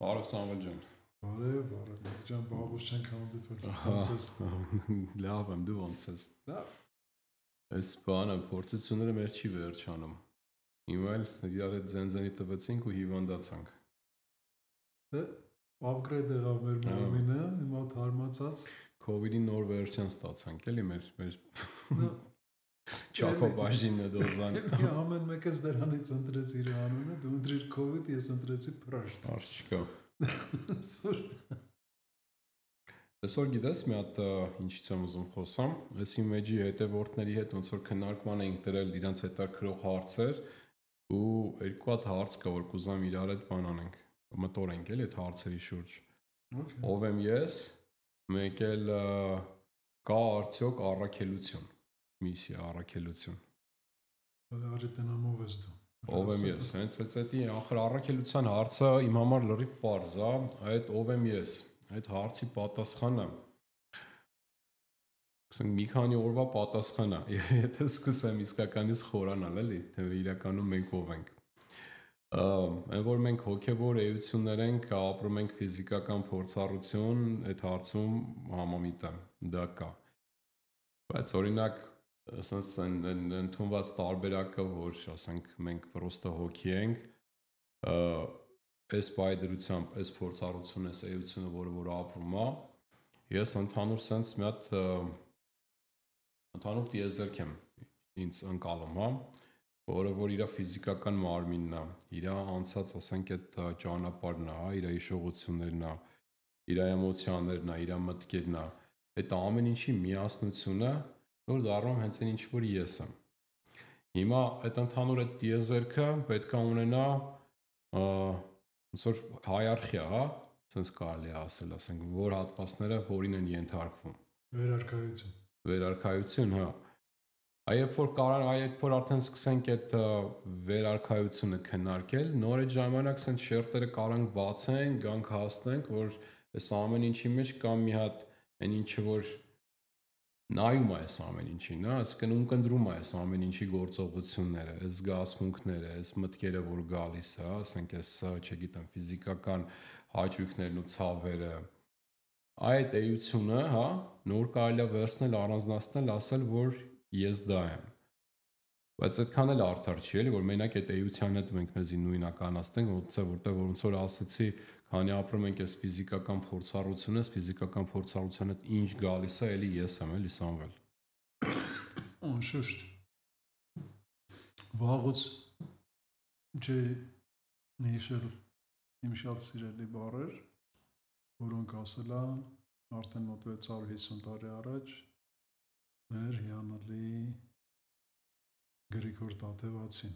Բարև Սամվել ջան։ Բարև, ջան, վաղուց չենք հանդիպել։ Ոնց ես։ Լավ եմ, դու ոնց ես։ Լավ։ Այս բանը փորձությունները մեր չի վերջանում։ Հիմա էլ իրար հետ ձենձենի տվեցինք ու հիվանդացանք։ Դե upgrade եղավ մեր մարմինը, հիմա թարմացած COVID-ի նոր վերսիան ստացանք, էլի մեր չափաբաժինը դոզան։ Ամեն մեկը դրանից ընտրեց իր անունը, դու ընտրիր COVID, ես ընտրեցի Prast։ Արժիքա։ Այսօր գիտես մի հատ ինչից եմ ուզում խոսամ, այս իմեջի հետևորդների հետ ոնց որ քննարկման էինք դրել իրանց հետաքրող հարցեր ու երկու հատ հարց կա, որ կուզեմ իրար հետ բան անենք, մտորենք էլի այդ հարցերի շուրջ։ Ով եմ ես, մեկ էլ կա արդյոք առաքելություն, միսիա առաքելություն։ Արի տնամով ես դու։ Ով եմ ես, հենց էդի ախր առաքելության հարցը իմ համար լրիվ պարզ է, այդ ով եմ ես, այդ հարցի պատասխանը մի քանի օրվա պատասխան է, եթե սկսեմ իսկականից խորանալ, էլի, թե իրականում մենք ով ենք։ Այն որ մենք հոգևոր էություններ ենք, ապրում ենք ֆիզիկական փորձառություն, այդ հարցում համամիտ եմ, դա կա։ Բայց օրինակ ասենց ընդունված տարբերակը, որ ասենք մենք պրոստը հոգի ենք, այս բայդրությամբ, այս փորձառությունը, այս էությունը, որ ապրում է, ես ընդհանուր sense մի հատ ընդհանուր տիեզերք եմ ինձ ընկալում, որը որ իր ֆիզիկական մարմինն է, իր անցած, ասենք այդ ճանապարհն է, իր հիշողություններն է, իր էմոցիաներն է, իր մտքերն է, այդ ամեն ինչի միասնությունը, որ դառնում հենց այն ինչ որ ես եմ։ Հիմա այդ ընդհանուր այդ տիեզերքը պետք է ունենա ոնց որ հայարխիա, հա, sense կարելի է ասել, ասենք, որ հատվածները որին են ենթարկվում։ Վերարքայություն, հա։ Երբ որ արդեն սկսենք այդ վերարքայությունը քննարկել, նոր այդ ժամանակ sense շերտերը կարանք բացենք, գանք հասնենք, որ այս ամեն ինչի մեջ կա մի հատ այն ինչը որ նայում է այս ամեն ինչին, հա, այսինքն ունկնդրում է այս ամեն ինչի գործողությունները, այս զգացմունքները, այս մտքերը, որ գալիս է, ասենք այս, չգիտեմ, ֆիզիկական հաճույքներն ու ցավերը, այդ էությունը, հա, նոր կարելի է վերցնել, առանձնացնել, ասել, որ ես դա եմ։ Բայց այդքան էլ արդար չի, էլի, որ մենակ այդ էության հետ մենք մեզի նույնականացնենք, որտեղ ոնց որ ասացի, քանի ապրում ենք այս ֆիզիկական փորձառությունը, այս ֆիզիկական փորձառության հետ ինչ գալիս է, էլի ես եմ, էլի Սամվել։ Անշուշտ։ Վաղուց չէ նշել իմ շատ սիրելի բառեր, որոնք ասել եմ արդեն մոտ 650 տարի առաջ մեր հիանալի Գրիգոր Տաթևացին։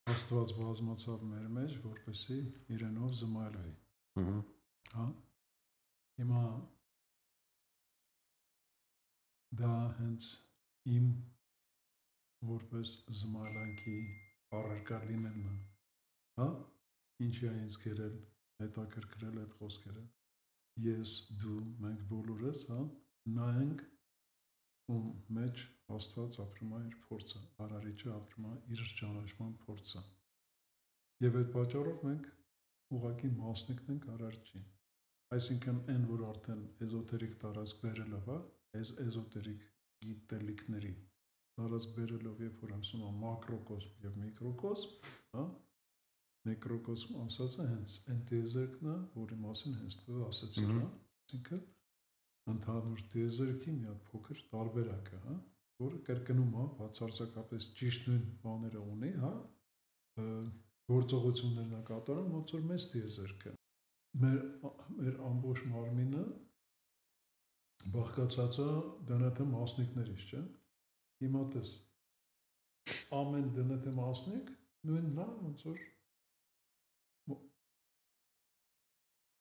Աստված բազմացավ մեր մեջ, որպեսզի իրենով զմայլվի։ Հա։ Հիմա դա հենց իմ որպես զմայլանքի առարկա լինելն է, հա։ Ինչի է ինձ գրել, հետաքրքրել այդ խոսքերը։ Ես, դու, մենք բոլորս, հա, նայենք ում մեջ Աստված ապրում է իր փորձը, Արարիչը ապրում է իր ճանաչման փորձը։ Եվ այդ պատճառով մենք ուղղակի մասնիկն ենք Արարիչին։ Այսինքն այն, որ արդեն էզոտերիկ տարածք բերելով, հա, էզոտերիկ գիտելիքների տարածք բերելով, երբ որ ասում է մակրոկոսմ եւ միկրոկոսմ, հա, միկրոկոսմ ասածը հենց այն տիեզերքն է, որի մասին հենց դու ասացիր, հա, այսինքն ընդհանուր տիեզերքի մի հատ փոքր տարբերակը, հա, որը կրկնում է բացարձակապես ճիշտ նույն բաները ունի, հա, գործողություններն է կատարում, ոնց որ մեծ տիեզերքը։ Մեր ամբողջ մարմինը բաղկացած է ԴՆԹ մասնիկներից, չէ՞։ Հիմա տես ամեն ԴՆԹ մասնիկ նույնն է, ոնց որ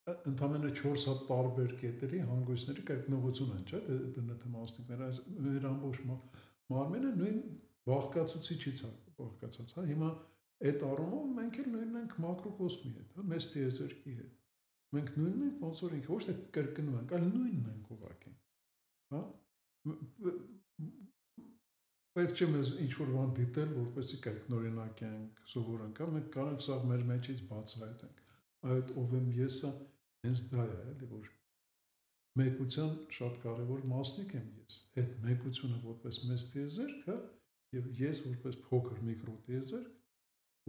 ընդամենը 4 հատ տարբեր կետերի հանգույցների կրկնողություն են, չէ՞, ԴՆԹ մասնիկները, մեր ամբողջ մարմինը նույն բաղկացուցիչից է բաղկացած, հա։ Հիմա այդ առումով մենք էլ նույնն ենք մակրոկոսմի հետ, հա, մեծ տիեզերքի հետ։ Մենք նույնն ենք, ոնց որ ինքը ոչ թե կրկնում ենք, այլ նույնն ենք ուղղակի, հա։ Բայց չէ մեզ ինչ-որ բան դիտել, որպեսզի կայքնորինակ ենք, սովորենք, մենք կարող սա մեր մեջից բացահայտենք։ Այդ ով եմ եսը, հենց դա է, էլի որ մեկության շատ կարևոր մասնիկ եմ ես։ Այդ մեկությունը որպես մեծ տիեզերք, հա, եւ ես որպես փոքր միկրո տիեզերք,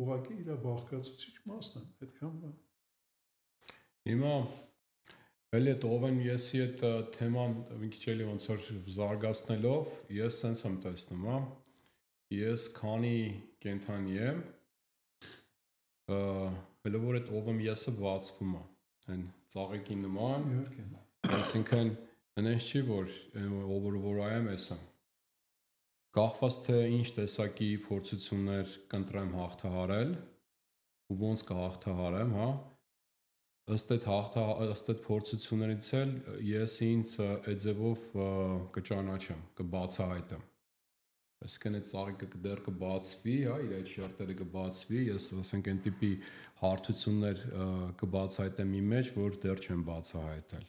ուղղակի իր բաղկացուցիչ մասն եմ, այդքան բան։ Հիմա Էլի այդ ով եմ եսի այդ թեման մի քիչ էլի ոնց որ զարգացնելով, ես սենց եմ տեսնում, հա։ Ես քանի կենթանի եմ, հələ որ այդ ով եմ եսը բացվում է, այն ծաղիկի նման, Իհարկե։ այսինքն այնպես չի որ որ այամ էսա։ Կախված թե ինչ տեսակի փորձություններ կընտրեմ հաղթահարել ու ոնց կհաղթահարեմ, հա։ Ըստ այդ փորձություններից էլ ես ինձ այդ ձևով կճանաչեմ, կբացահայտեմ։ Այսինքն այդ ծաղիկը դեռ կբացվի, հա, իր այդ շերտերը կբացվի, ես ասենք այն տիպի հարթություններ կբացահայտեմ իմ մեջ, որ դեռ չեմ բացահայտել։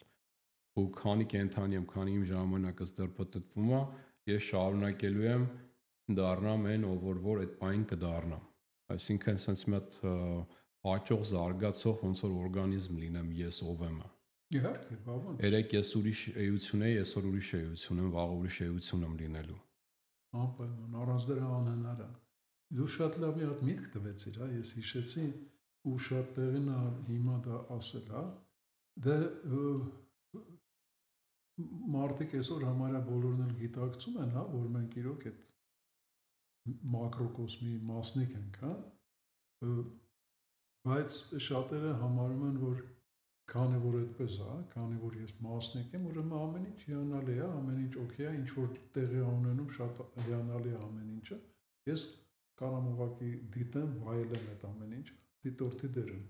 Ու քանի կենթանի եմ, քանի իմ ժամանակս դեռ պատտվում է, ես շարունակելու եմ դառնամ այն, որ այդ պայն կդառնամ։ Այսինքն sense մի հատ հաճող զարգացող ոնց որ օրգանիզմ լինեմ ես ով եմ։ Իհարկե, բավական։ Երեք ես ուրիշ էություն եմ, այսօր ուրիշ էություն եմ, վաղ ուրիշ էություն եմ լինելու։ Անպայման, առանց դրա անհնար է։ Դու շատ լավ մի հատ միտք տվեցիր, հա, ես հիշեցի ու շատ տեղին է հիմա դա ասել, հա։ Դե մարդիկ այսօր համարյա բոլորն էլ գիտակցում են, հա, որ մենք իրոք այդ մակրոկոսմի մասնիկ ենք, հա։ Բայց շատերը համարում են, որ քանի որ այդպես է, քանի որ ես մասնիկ եմ, ուրեմն ամեն ինչ հիանալի է, ամեն ինչ օքեյ է, ինչ որ տեղի ունենում շատ հիանալի է ամեն ինչը։ Ես կարամ ուղղակի դիտեմ, վայելեմ այդ ամեն ինչը, դիտորդի դերում։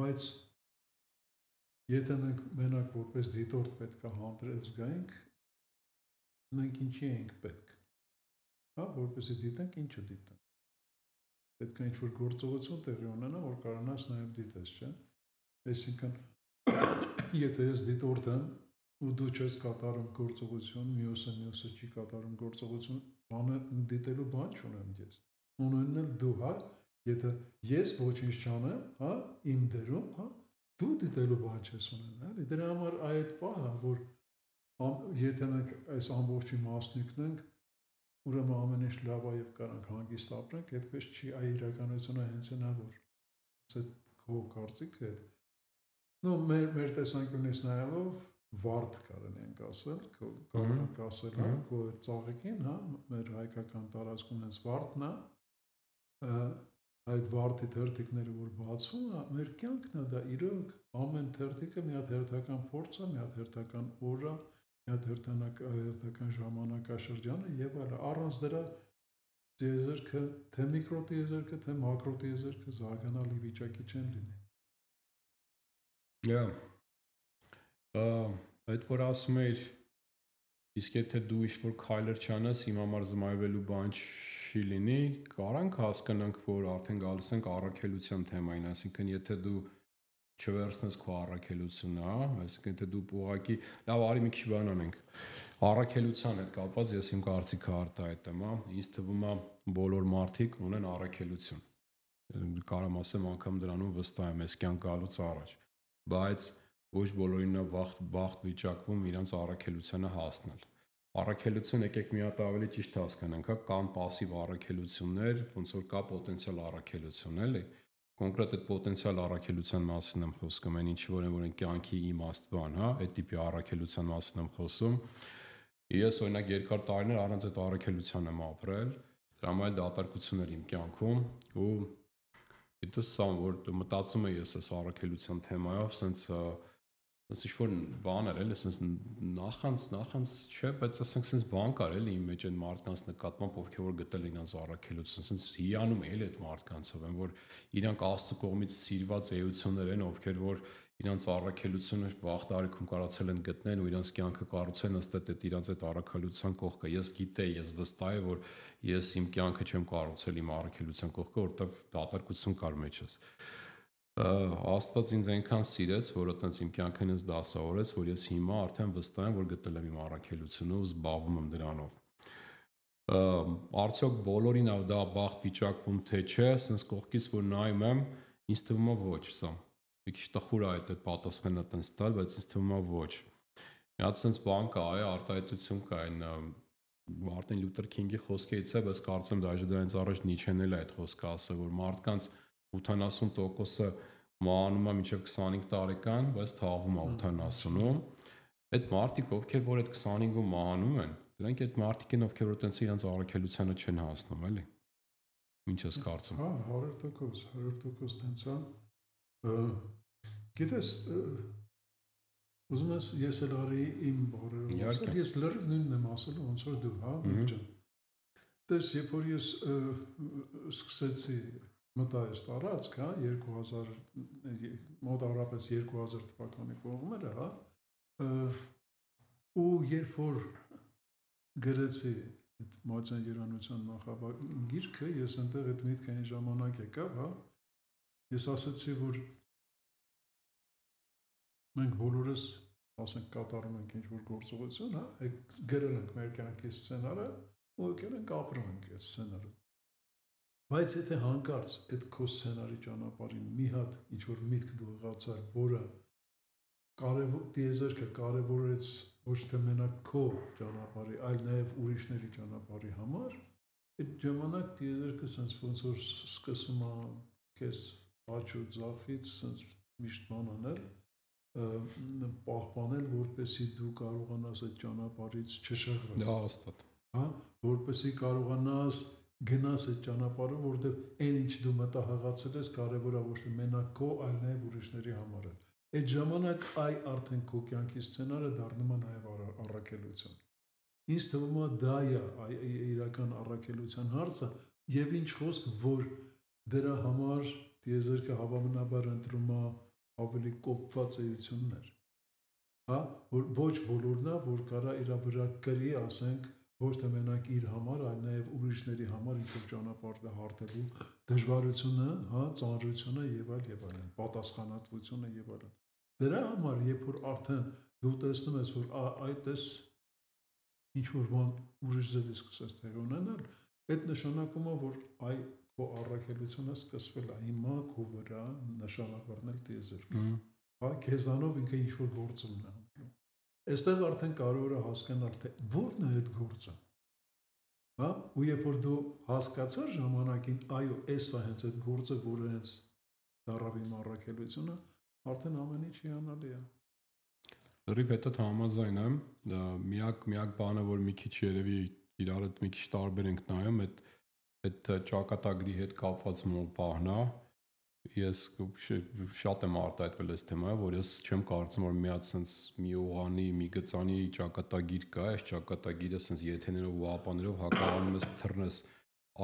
Բայց եթե մենք մենակ որպես դիտորդ պետք է հանդրեզ գայինք, մենք ինչի ենք պետք, հա, որպեսզի դիտենք, ինչը դիտենք։ Պետք է ինչ-որ գործողություն տեղի ունենա, որ կարողանաս նաև դիտես, չէ՞։ Այսինքն, եթե ես դիտորդ եմ ու դու չես կատարում գործողություն, մյուսը չի կատարում գործողություն, բանը դիտելու բան չունեմ ես։ Ունենն էլ դու, հա, եթե ես ոչինչ չանեմ, հա, իմ դերում, հա, դու դիտելու բան չես ունենա, էլի։ Դրա համար այդ պահը, որ եթե մենք այս ամբողջի մասնիկն ենք, ուրեմն ամեն ինչ լավ է եւ կարանք հանգիստ ապրենք, այդպես չի, այ իրականությունը հենց այն է, որ այդ քո կարծիքը է։ Նո մեր տեսանկյունից նայելով վարդ կարելի ասել, կարող ասել, հա, քո ծաղիկին, հա, մեր հայկական տարածքում հենց վարդն է, այդ վարդի թերթիկները որ բացվում է, մեր կյանքն է դա իրոք, ամեն թերթիկը մի հատ հերթական փորձ է, մի հատ հերթական օր է, մի հատ հերթական ժամանակաշրջան է եւ այլն, առանց դրա տիեզերքը, թե միկրո տիեզերքը, թե մակրո տիեզերքը զարգանալի վիճակի չեն լինի։ Այդ որ ասում էիր, իսկ եթե դու ինչ-որ քայլեր չանես, իմ համար զմայվելու բան չի լինի, կարանք հասկանանք, որ արդեն գալիս ենք առաքելության թեմային, այսինքն եթե դու չվերցնես քո առաքելությունը, հա, այսինքն եթե դու ուղղակի, լավ, արի մի քիչ բան անենք։ Առաքելության հետ կապված ես իմ կարծիքը արտահայտեմ, հա, ինձ թվում է բոլոր մարդիկ ունեն առաքելություն։ Կարամ ասեմ անգամ դրանում վստահ եմ, այս կյանք գալուց առաջ, բայց ոչ բոլորին է բախտ վիճակվում իրանց առաքելությանը հասնել։ Առաքելություն եկեք մի հատ ավելի ճիշտ հասկանանք, հա, կան пассив առաքելություններ, ոնց որ կա պոտենցիալ առաքելություն, էլի։ Կոնկրետ այդ պոտենցիալ առաքելության մասին եմ խոսում, այն ինչ որ են կյանքի իմաստ բան, հա, այդ տիպի առաքելության մասին եմ խոսում։ Ես օրինակ երկար տարիներ առանց այդ առաքելության եմ ապրել, դրա համար դատարկություններ իմ կյանքում ու դիտես սա որ մտածում եմ ես այս առաքելության թեմայով, սենց ինչ-որ բան էր, էլի, ասես նախանց չէ, բայց ասենք ասես բան կար, էլի, իմ մեջ այն մարդկանց նկատմամբ, ովքեր որ գտել իրենց առաքելություն, ասես հիանում էլի այդ մարդկանցով են, որ իրանք Աստծո կողմից սիրված էություններ են, ովքեր որ իրանց առաքելությունը վաղ տարիքում կարողացել են գտնել ու իրանց կյանքը կառուցել ըստ այդ իրանց այդ առաքելության կողքը։ Ես գիտեի, ես վստահ եմ, որ ես իմ կյանքը չեմ կառուցել իմ առաքելության կողքը, որովհետև դատարկություն կար մեջս։ Աստված ինձ այնքան սիրեց, որ այտենց իմ կյանքն ինձ դասավորեց, որ ես հիմա արդեն վստահ եմ, որ գտել եմ իմ առաքելությունը ու զբաղվում եմ դրանով։ Արդյոք բոլորին դա բախտ վիճակվում թե չէ, ասես կողքից որ նայում եմ, ինձ թվում է ոչ սա։ Մի քիչ տխուր է այդ պատասխանը տենց տալ, բայց ինձ թվում է ոչ։ Մի հատ sense բան կա, արտահայտություն կա այն Մարտին Լյութեր Քինգի խոսքերից է, բայց կարծում դաժե դրանից առաջ Նիչեն էլ է այդ խոսքը ասել, որ մարդկանց 80%-ը մահանում է մինչև 25 տարեկան, բայց թաղվում է 80-ում։ Այդ մարդիկ, ովքեր որ այդ 25-ում մահանում են, դրանք այդ մարդիկ են, ովքեր որ տենց իրենց առաքելությանը չեն հասնում, էլի։ Ինչ ես կարծում։ Հա, 100% տենց է։ Գիտես, ուզում ես ես էլ արի իմ բառերով ասել, ես լրիվ նույնն եմ ասել, ոնց որ դու, հա, Նիչեն։ Տես, երբ որ ես սկսեցի մտա այս տարածք, հա, 2000 մոտավորապես 2000 թվականի կողմերը, հա, ու երբ որ գրեցի այդ մատյան երանության նախագիրքը, ես այնտեղ այդ միտքը այն ժամանակ եկավ, հա, ես ասացի, որ մենք բոլորս, ասենք, կատարում ենք ինչ-որ գործողություն, հա, գրել ենք մեր կյանքի սցենարը, ու եկել ենք ապրում ենք այդ սցենարը։ Բայց եթե հանկարծ այդ քո սցենարի ճանապարհին մի հատ ինչ-որ միտք դու ղացար, որը կարևոր տիեզերքը կարևորեց ոչ թե մենակ քո ճանապարհի, այլ նաև ուրիշների ճանապարհի համար, այդ ժամանակ տիեզերքը sense ոնց որ սկսում է քեզ աչու ձախից sense միշտ բան անել, պահպանել, որպեսզի դու կարողանաս այդ ճանապարհից չշեղվես։ Դա հաստատ։ Հա, որպեսզի կարողանաս գնաս այդ ճանապարհը, որտեղ այն ինչ դու մտահղացել ես, կարևոր է ոչ թե մենակ քո, այլ նաև ուրիշների համար։ Այդ ժամանակ արդեն քո կյանքի սցենարը դառնում է նաև առաքելություն։ Ինձ թվում է դա է իրական առաքելության հարցը, եւ ինչ խոսք, որ դրա համար տիեզերքը հավանաբար ընտրում է ավելի կոփված էություններ։ Հա, որ ոչ բոլորն է, որ կարա իր վրա կրի, ասենք, ոչ թե մենակ իր համար, այլ նաև ուրիշների համար ինչ-որ ճանապարհը հարթելու դժվարությունը, հա, ծանրությունը եւ այլն, պատասխանատվությունը եւ այլն։ Դրա համար, երբ որ արդեն դու տեսնում ես, որ այդպես ինչ-որ բան ուրիշ ձևի սկսես տեղի ունենալ, այդ նշանակում է, որ քո առաքելությունը սկսվել է, հիմա քո վրա նշանավորնել տիեզերքը։ Հա, քեզանով ինքը ինչ-որ գործում է անում։ Այստեղ արդեն կարող է հասկանալ, թե ո՞րն է այդ գործը։ Հա, ու երբ որ դու հասկացար ժամանակին, այո, էսա հենց այդ գործը, որը հենց դարավ իմ առաքելությունը, արդեն ամեն ինչ հիանալի է։ Լրիվ հետո համաձայն եմ, միակ բանը, որ մի քիչ երևի իրար հետ մի քիչ տարբեր ենք նայում, այդ ճակատագրի հետ կապված պահն է։ Ես շատ եմ արտահայտվել այս թեմայով, որ ես չեմ կարծում, որ մի հատ sense մի ուղանի, մի գծանի ճակատագիր կա, այս ճակատագիրը sense եթեներով ու ապաներով հակառանում ես թռնես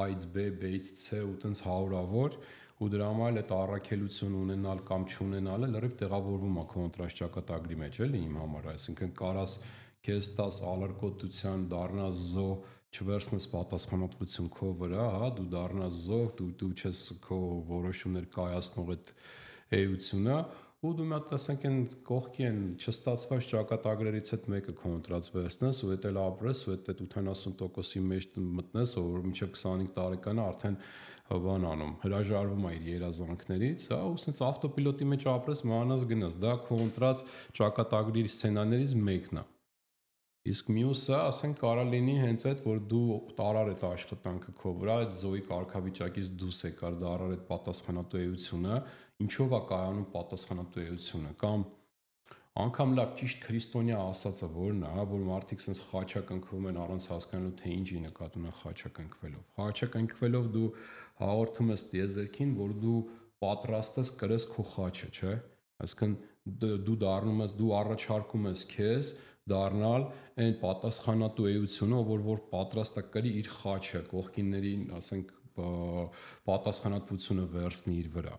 A-ից B, B-ից C ու տենց հարյուրավոր, ու դրա համար այդ առաքելություն ունենալ կամ չունենալը լրիվ տեղավորվում է կոնտրաստ ճակատագրի մեջ, էլի իմ համար, այսինքն կարաս քեզ տաս ալարկոտության դառնաս զո չվերցնես պատասխանատվություն քո վրա, հա, դու դառնաս զոհ, դու չես քո որոշումներ կայացնող այդ էությունը, ու դու մի հատ ասենք այն կողքի են չստացված ճակատագրերից այդ մեկը կոնտրած վերցնես ու դա էլ ապրես ու այդ 80%-ի մեջ մտնես, որ մինչև 25 տարեկանը արդեն բան անում, հրաժարվում է իր երազանքներից, հա, ու ասենց ավտոպիլոտի մեջ ապրես, մանաս գնաս, դա կոնտրած ճակատագրի սցենարներից մեկն է։ Իսկ մյուսը, ասենք, կարա լինի հենց այդ, որ դու տարար այդ աշխատանքը քո վրա, այդ զոհի կարգավիճակից դուրս եկար, դարար այդ պատասխանատու էությունը, ինչով է կայանում պատասխանատու էությունը, կամ անգամ լավ ճիշտ քրիստոնյա ասածը որն է, հա, որ մարդիկ sense խաչակնքվում են առանց հասկանալու թե ինչի նկատում են խաչակնքվելով։ Խաչակնքվելով դու հաղորդում ես տիեզերքին, որ դու պատրաստ ես կրես քո խաչը, չէ՞։ Այսինքն դու դառնում ես, դու առաջարկում ես քեզ դառնալ այն պատասխանատու էությունը, որ պատրաստ է կրի իր խաչը, կողքիններին, ասենք, պատասխանատվությունը վերցնի իր վրա։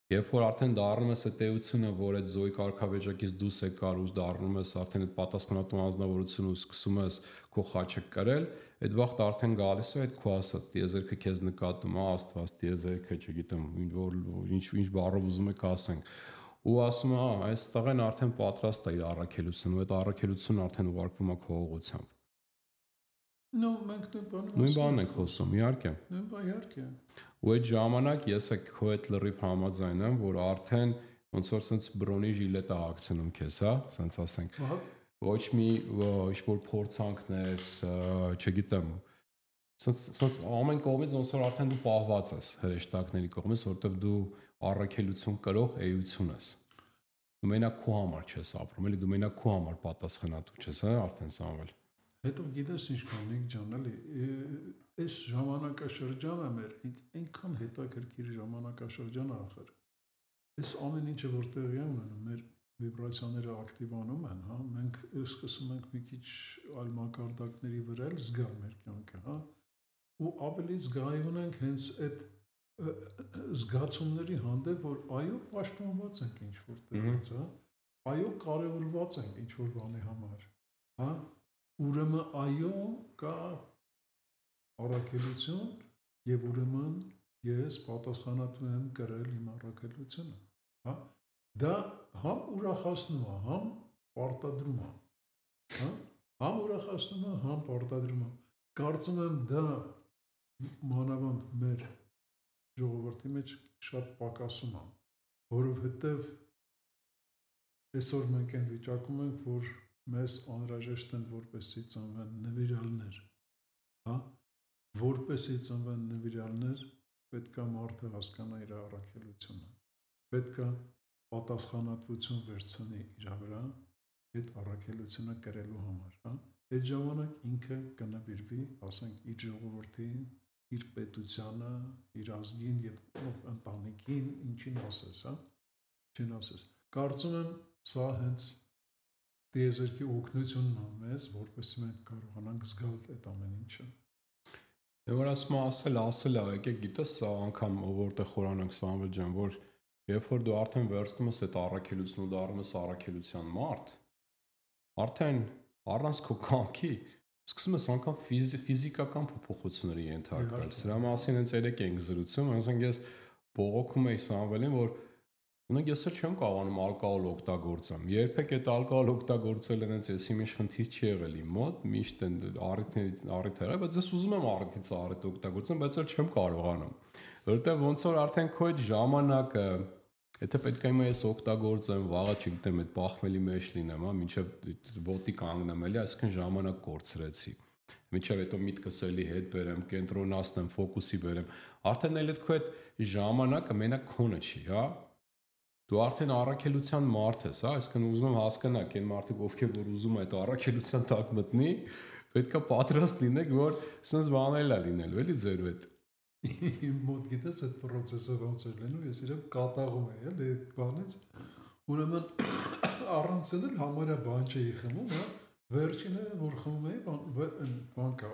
Երբ որ արդեն դառնում ես այդ էությունը, որ այդ զոհի կարգավիճակից դուրս եկար ու դառնում ես արդեն այդ պատասխանատու անձնավորությունը ու սկսում ես քո խաչը կրել, այդ վաղտ արդեն գալիս է այդ քո ասած տիեզերքը քեզ նկատում է, Աստված, տիեզերքը, չգիտեմ, ինչ բառով ուզում եք ասենք։ Ու ասում է, այստեղ են արդեն պատրաստ է իր առաքելությունը, ու այդ առաքելությունը արդեն ուղարկվում է քո ուղղությամբ։ No, մենք նույն բանն ենք խոսում, իհարկե։ Նույն բան իհարկե։ Ու այդ ժամանակ ես քո հետ լրիվ համաձայն եմ, որ արդեն ոնց որ sense բրոնի ժիլետը հագցնում քեզ, հա, sense ասենք։ Ոչ մի ինչ-որ փորձանքներ, չգիտեմ, sense ամեն կողմից ոնց որ արդեն դու պահված ես հրեշտակների կողմից, որովհետև դու առաքելություն կրող էություն ես։ Դու մենակ քո համար չես ապրում, էլի դու մենակ քո համար պատասխանատու չես, հա, արդեն Սամվել։ Հետո գիտես ինչ կան, Նիկ ջան, էլի, այս ժամանակաշրջանը մեր այնքան հետաքրքիր ժամանակաշրջան է ախր։ Այս ամեն ինչը որ տեղի է ունենում, մեր վիբրացիաները ակտիվանում են, հա, մենք սկսում ենք մի քիչ այլ մակարդակների վրա զգալ մեր կյանքը, հա, ու ավելի զգայուն ենք հենց այդ զգացումների հանդեպ, որ այո, պաշտպանված ենք ինչ-որ տեղից, հա, այո, կարևորված ենք ինչ-որ բանի համար, հա, ուրեմն այո, կա առաքելություն եւ ուրեմն ես պատասխանատու եմ կրել իմ առաքելությունը, հա, դա համ ուրախացնում է, համ պարտադրում է, հա, համ ուրախացնում է, համ պարտադրում է, կարծում եմ դա մանավանդ մեր ժողովրդի մեջ շատ պակասում է, որովհետեւ այսօր մենք այն վիճակում ենք, որ մեզ անհրաժեշտ են որպեսզի ծնվեն նվիրալներ, հա, որպեսզի ծնվեն նվիրալներ, պետք է մարդը հասկանա իր առաքելությունը, պետք է պատասխանատվություն վերցնի իր վրա այդ առաքելությունը կրելու համար, հա, այդ ժամանակ ինքը կնվիրվի, ասենք, իր ժողովրդին, իր պետությանը, իր ազգին եւ ընտանիքին, ինչին ասես, հա, ինչին ասես, կարծում եմ սա հենց դիեզերքի օգնությունն է մեզ, որպեսզի մենք կարողանանք զգալ այդ ամեն ինչը։ Որ ասել է, եկեք գիտես, սա անգամ որտեղ խորանանք Սամվել ջան, որ երբ որ դու արդեն վերցնում ես այդ առաքելությունը ու դառնում ես առաքելության մարդ, արդեն առանց քո կամքի սկսում ես անգամ ֆիզիկական փոփոխությունների ենթարկվել։ Սրա մասին հենց երեք էինք զրուցում, ասենք ես բողոքում էի Սամվելին, որ ունենք ես չեմ կարողանում ալկոհոլ օգտագործեմ։ Երբեք այդ ալկոհոլ օգտագործելը հենց եսի մի խնդիր չի եղել իմ մոտ, միշտ առիթ եղել, բայց ես ուզում եմ առիթից առիթ օգտագործեմ, բայց էլ չեմ կարողանում։ Որտեղ ոնց որ արդեն քո այդ ժամանակը, եթե պետք է ես օգտագործեմ, վաղը չգիտեմ, այդ բախմելի մեջ լինեմ, հա, մինչև ոտի կանգնեմ, էլի, այսինքն ժամանակ կորցրեցի։ Մինչև հետո միտքս էլի հետ բերեմ, կենտրոնացնեմ, ֆոկուսի բերեմ։ Արդեն էլ այդ քո այդ ժամանակը մենակ քոնը չի, հա։ Դու արդեն առաքելության մարդ ես, հա, այսինքն ուզում եմ հասկանաք, այն մարդիկ, ովքեր որ ուզում այդ առաքելության տակ մտնի, պետք է պատրաստ լինեք, որ sense բանել է լինելու, էլի ձեր հետ։ Իմ մոտ գիտես այդ process-ը ոնց է լինում, ես իրեն կատաղում եմ, էլի այդ բանից։ Ուրեմն առանց էլ համարյա բան չէի խմում, հա։ Վերջինը որ խմում էի, բանկա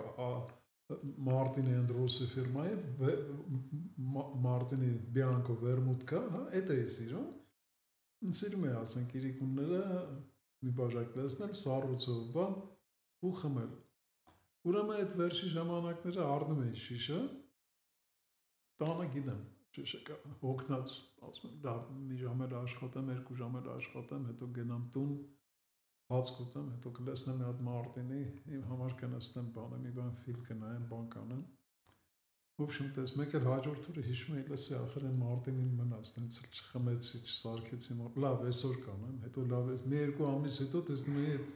Մարտինի Անդրոսի ֆիրմայի Մարտինի Բիանկո Վերմուտկա, հա, այդ է սիրում։ Սիրում է ասենք իրիկունները մի բաժակ լցնել, սառուցով բան ու խմել։ Ուրեմն այդ վերջի ժամանակները առնում էի շիշը, տանը գիտեմ, շիշը հոգնած, ասում եմ, լավ, մի ժամ էլ աշխատեմ, 2 ժամ էլ աշխատեմ, հետո գնամ տուն, հաց կուտեմ, հետո կլեսնեմ մի հատ Մարտինի, իմ համար կնստեմ բանը, մի բան ֆիլմ կնայեմ, բան կանեմ։ В общем, տես մեկ էլ հաջորդ օրը հիշում էի, լսի ախր այն Մարտինին մնաց, տենց չխմեցի, չսարքեցի, լավ, այսօր կանեմ, հետո լավ, մի 2 ամիս հետո տեսնում էի այդ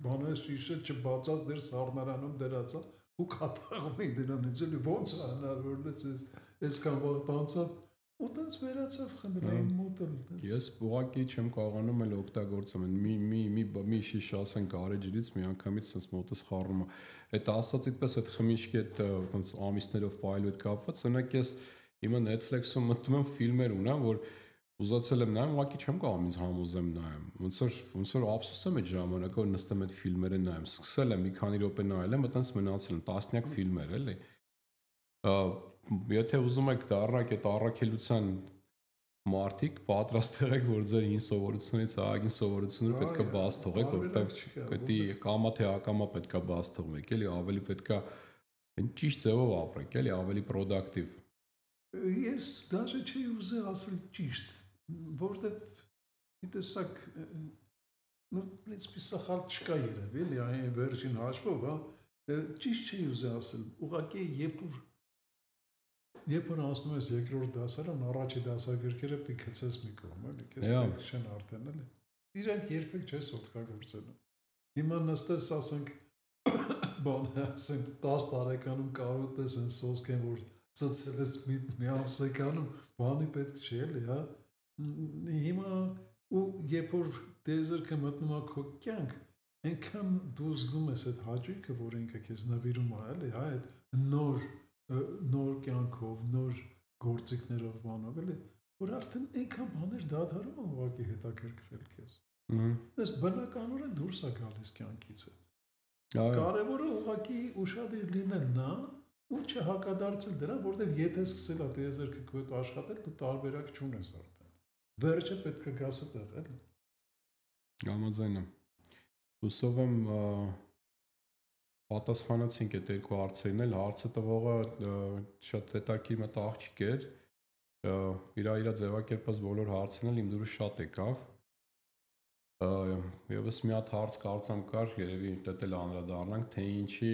բանը շիշը չբացած դեր սառնարանում դրած է ու կատաղում էի դրանից, էլի ո՞նց է հնարավոր լսես, այսքան վաղ անցավ ու տենց վերացավ խմել այն մոտ էլ տենց։ Ես ուղղակի չեմ կարողանում էլ օգտագործեմ մի շիշ ասենք արեջրից մի անգամից sense մոտս խառնում է։ Այդ ասած այդպես այդ խմիչքի այդ ոնց ամիսներով պայելու հետ կապված, օրինակ ես հիմա Netflix-ում մտնում եմ ֆիլմեր ունեմ, որ ուզացել եմ նայեմ, ուղղակի չեմ կարող ինձ համոզեմ նայեմ։ Ոնց որ ափսոս եմ այդ ժամանակը, որ նստեմ այդ ֆիլմերը նայեմ։ Սկսել եմ մի քանի րոպե նայել եմ, այտենց մնացել են տասնյակ ֆիլմեր, էլի։ Եթե ուզում եք դառնաք այդ առաքելության մարդիկ, պատրաստ եղեք, որ ձեր հին սովորությունից ահագին սովորությունները պետք է բաց թողեք, որտեղ պետք է կամա թե ակամա պետք է բաց թողեք, էլի, ավելի պետք է ճիշտ ձևով ապրեք, էլի, ավելի productive։ Ես դաժե չի ուզել ասել ճիշտ, որտեղ գիտեսակ, ну, в принципе, սխալ չկա երևի, էլի, այն վերջին հաշվով, հա, ճիշտ չի ուզի ասել, ուղղակի երբ որ ասում ես երկրորդ դասարան, առաջի դասագրքերը պետք է գցես մի կողմ, էլի, քեզ պետք չեն արդեն, էլի։ Իրանք երբեք չես օգտագործելու։ Հիմա նստես, ասենք, բան ասենք 10 տարեկանում կարող ես այն սոսկեն, որ ծծել ես մի ամսեկանում, բանի պետք չի, էլի, հա։ Հիմա ու երբ որ դեզերքը մտնում է քո կյանք, այնքան դու զգում ես այդ հաճույքը, որ ինքը քեզ նվիրում է, էլի, հա, այդ նոր կյանքով, նոր գործիքներով բանով, էլի, որ արդեն այնքան բաներ դադարում են ուղղակի հետաքրքրել քեզ։ Այս բնականորեն դուրս է գալիս կյանքից հետ։ Կարևորը ուղղակի ուշադիր լինելն է ու չհակադարձել դրան, որովհետև եթե սկսել է տիեզերքը քո հետ աշխատել, դու տարբերակ չունես արդեն։ Վերջը պետք է գաս այդտեղ, էլի։ Համաձայն եմ։ Հուսով եմ պատասխանեցինք այդ երկու հարցերին էլ, հարցը տվողը շատ հետաքրքիր մտա աղջիկ էր, իր ձևակերպած բոլոր հարցերն էլ իմ դուրս շատ եկավ, եւս մի հատ հարց կարծեմ կար, երևի դա էլ անդրադառնանք, թե ինչի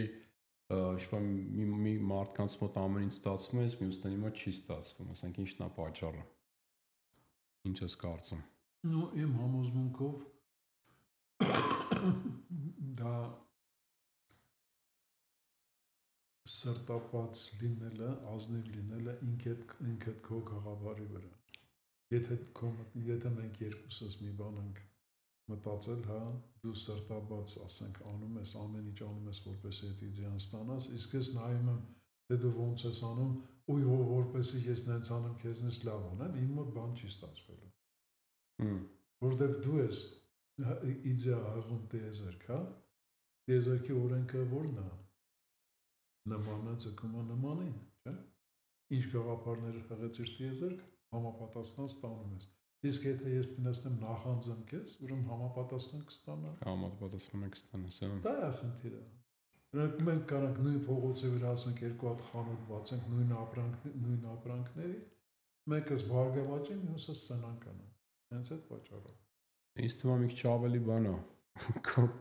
մի մարդկանց մոտ ամեն ինչ ստացվում է, մյուսների մոտ չի ստացվում, ասենք ինչն է պատճառը, ինչ ես կարծում։ Ну, իմ համոզմունքով դա սրտապած լինելը, ազնիվ լինելը ինքդ քո գաղափարի վրա։ Եթե մենք երկուսս մի բան ենք մտածել, հա, դու սրտաբաց, ասենք, անում ես, ամեն ինչ անում ես, որպեսզի այդ իդեան ստանաս, իսկ ես նայում եմ, թե դու ոնց ես անում, ու որպեսզի ես նենց անում, քեզնից լավ անեմ, իմ մոտ բան չի ստացվելու։ Որտեվ դու ես իդեա հաղում տիեզերք, հա, տիեզերքի օրենքը որն է։ Նմանը ձգում է նմանին, չէ՞։ Ինչ գաղափարներ հղեցիր տիեզերք, համապատասխան ստանում ես։ Իսկ եթե ես դնեմ նախանձեմ քեզ, ուրեմն համապատասխան կստանա։ Համապատասխան կստանաս, հա։ Դա է խնդիրը։ Մենք կարանք նույն փողոցի վրա ասենք երկու հատ խանութ բացենք նույն ապրանքների, մեկս բարգավաճի, մյուսը սնանկ անա։ Հենց այդ պատճառով։ Ինձ թվում է մի քիչ ավելի բան է,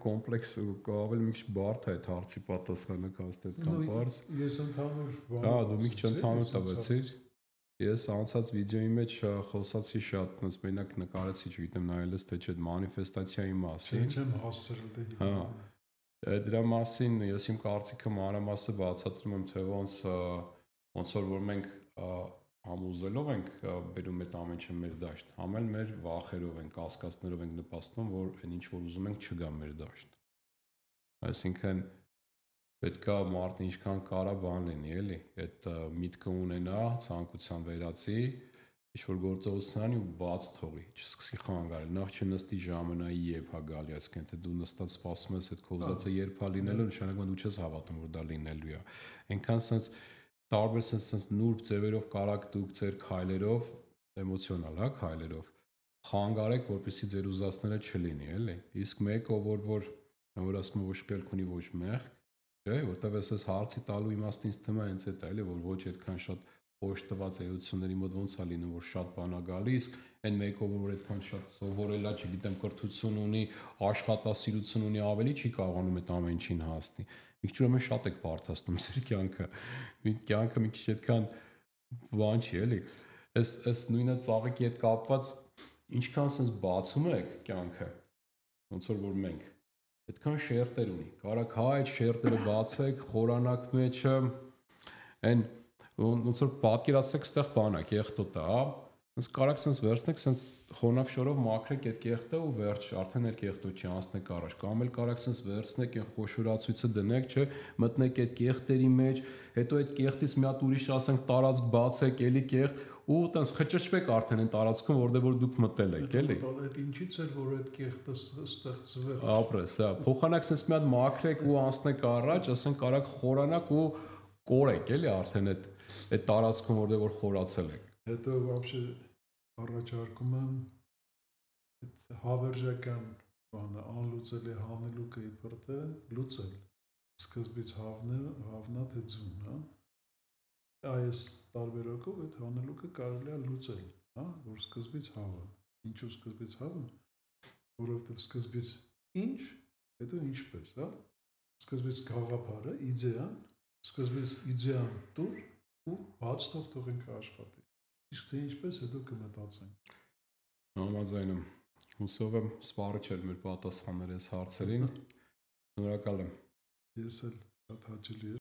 կոմպլեքս ավելի մի քիչ բարդ է այդ հարցի պատասխանը կաստ այդքան բարձ։ Ես ընդհանուր բան։ Հա, դու մի քիչ ընդհանուր տվեցիր։ Ես անցած վիդեոյի մեջ խոսացի շատ, մենակ նկարեցի, չգիտեմ նայել ես թե չէ, մանիֆեստացիայի մասին։ Չեմ հասցրել դե։ Հա։ Դրա մասին ես իմ կարծիքը մանրամասը բացատրում եմ, թե ոնց որ մենք համոզելով ենք բերում այդ ամեն ինչը մեր դաշտ, համ էլ մեր վախերով ենք, կասկածներով ենք նպաստում, որ այն ինչ որ ուզում ենք չգա մեր դաշտ։ Այսինքն պետք է մարդն ինչքան կարա բան լինի, էլի, այդ միտքը ունենա, ցանկության վերացի, ինչ-որ գործողության ու բաց թողի, չսկսի խանգարել, նախ չնստի ժամանայի երբ է գալի, այսինքն թե դու նստած սպասում ես այդ քո ուզածը երբ է լինելու, նշանակում դու չես հավատում, որ դա լինելու է։ Այնքան sense տարբեր sense նուրբ ձևերով կարաք դուք ձեր քայլերով, էմոցիոնալ, հա, քայլերով խանգարեք, որպեսզի ձեր ուզածները չլինի, էլի։ Իսկ մեկը որ ասում է ոչ կերք ունի, ոչ մեղք, չէ, որտեվ ես հարցի տալու իմաստը ինձ թվում է հենց այդ է, էլի, որ ոչ այդքան շատ ոչ տված էությունների մոտ ոնց է լինում, որ շատ բան է գալիս, այն մեկը որ այդքան շատ սովորել է, չգիտեմ, կրթություն ունի, աշխատասիրություն ունի, ավելի չի կարողանում այդ ամեն ինչին հասնի։ Մի քիչ ուրեմն շատ եք բարդացնում ձեր կյանքը։ Կյանքը մի քիչ այդքան բան չի, էլի։ Այս նույնը ծաղիկի հետ կապված ինչքան sense բացում եք կյանքը, ոնց որ մենք այդքան շերտեր ունի։ Կարակ հա այդ շերտերը բացեք, խորանակ մեջը, այն ոնց որ պատկերացեք, այդտեղ բան է, կեղտոտ է, հա։ Ոնց կարակ sense վերցնեք, sense խոնավ շորով մաքրեք այդ կեղտը ու վերջ, արդեն այդ կեղտոտ չի անցնեք առաջ։ Կամ էլ կարակ sense վերցնեք այն խոշորացույցը դնեք, չէ, մտնեք այդ կեղտերի մեջ, հետո այդ կեղտից մի հատ ուրիշ ասենք տարածք բացեք, էլի կեղտ ու տենց խճճվեք արդեն այն տարածքում, որտեղ որ դուք մտել եք, էլի։ Այդ ինչից էր որ այդ կեղտը ստեղծվել։ Ապրես, հա, փոխանակ sense մի հատ մաքրեք ու անցնեք առաջ, ասենք կարակ խորանակ ու կորեք, էլի արդեն այդ տարածքում, որտեղ որ խորացել եք։ Հետո вообще առաջարկում եմ այդ հավերժական բանը անլուծելի հանելուկը իբրտե լուծել։ Սկզբից հավնա թե ձուն, հա։ Այս տարբերակով այդ հանելուկը կարելի է լուծել, հա, որ սկզբից հավը։ Ինչու սկզբից հավը, որովհետև սկզբից ինչ, հետո ինչպես, հա։ սկզբից գաղափարը, իդեան, սկզբից իդեան դուր ու բաց թող ինքը աշխատի։ Իսկ թե ինչպես հետո կմտածենք։ Համաձայն եմ։ Հուսով եմ սպառիչ էր մեր պատասխանները այս հարցերին։ Շնորհակալ եմ։ Ես էլ շատ հաճելի